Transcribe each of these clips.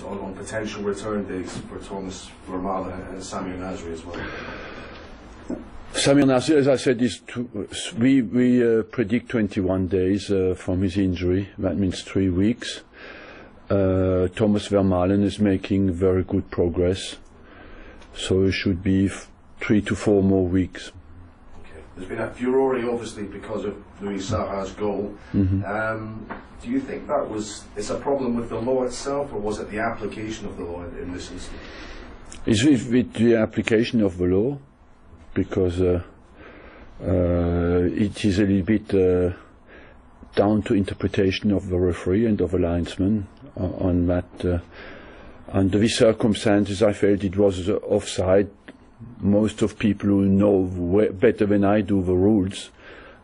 On potential return dates for Thomas Vermaelen and Samir Nasri as well. Samir Nasri, as I said, we predict 21 days from his injury. That means 3 weeks. Thomas Vermaelen is making very good progress, so it should be 3 to 4 more weeks. There's been a furore, obviously, because of Louis Saha's goal. Do you think it's a problem with the law itself, or was it the application of the law in this instance? It's with the application of the law, because it is a little bit down to interpretation of the referee and of the linesman on that. Under these circumstances, I felt it was offside. Most of people who know better than I do the rules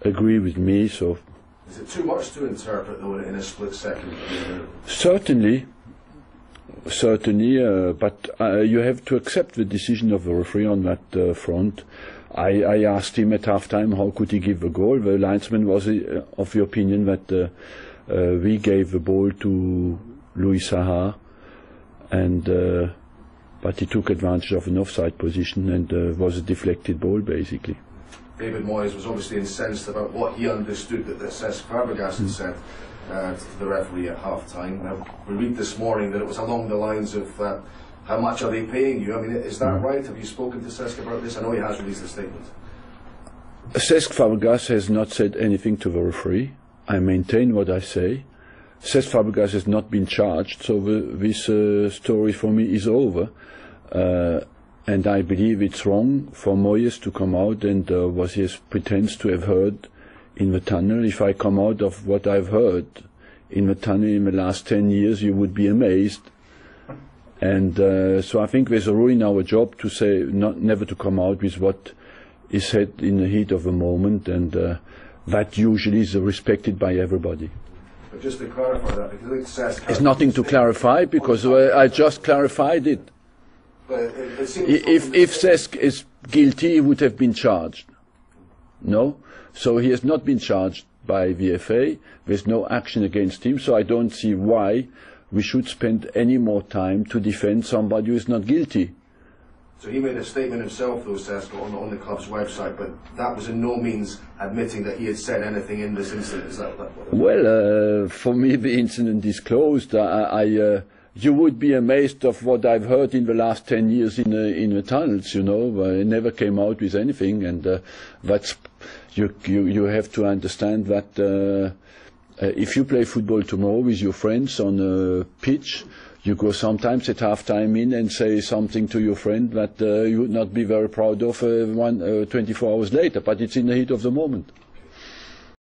agree with me. So, is it too much to interpret though in a split second? Certainly, but you have to accept the decision of the referee on that front. I asked him at half-time how could he give the goal. The linesman was of the opinion that we gave the ball to Louis Saha, and but he took advantage of an offside position and was a deflected ball, basically. David Moyes was obviously incensed about what he understood that Cesc Fabregas had said to the referee at half-time. We read this morning that it was along the lines of how much are they paying you? I mean, is that right? Have you spoken to Cesc about this? I know he has released a statement. Cesc Fabregas has not said anything to the referee. I maintain what I say. Cesc Fabregas has not been charged, so this story for me is over. And I believe it's wrong for Moyes to come out and what he pretends to have heard in the tunnel. If I come out of what I've heard in the tunnel in the last 10 years, you would be amazed. And so I think there's a rule in our job to say never to come out with what is said in the heat of the moment, and that usually is respected by everybody. But just to clarify that, because I think Cesc... There's nothing to clarify, because I just clarified it. If Cesc is guilty, he would have been charged. No? So he has not been charged by VFA. There's no action against him, so I don't see why we should spend any more time to defend somebody who is not guilty. So he made a statement himself, though, Cesc, on the club's website, but that was in no means admitting that he had said anything in this incident. Is that what? Well, for me, the incident is closed. You would be amazed of what I've heard in the last 10 years in the tunnels. You know, I never came out with anything, and that's you have to understand that if you play football tomorrow with your friends on a pitch, you go sometimes at half-time in and say something to your friend that you would not be very proud of 24 hours later, but it's in the heat of the moment.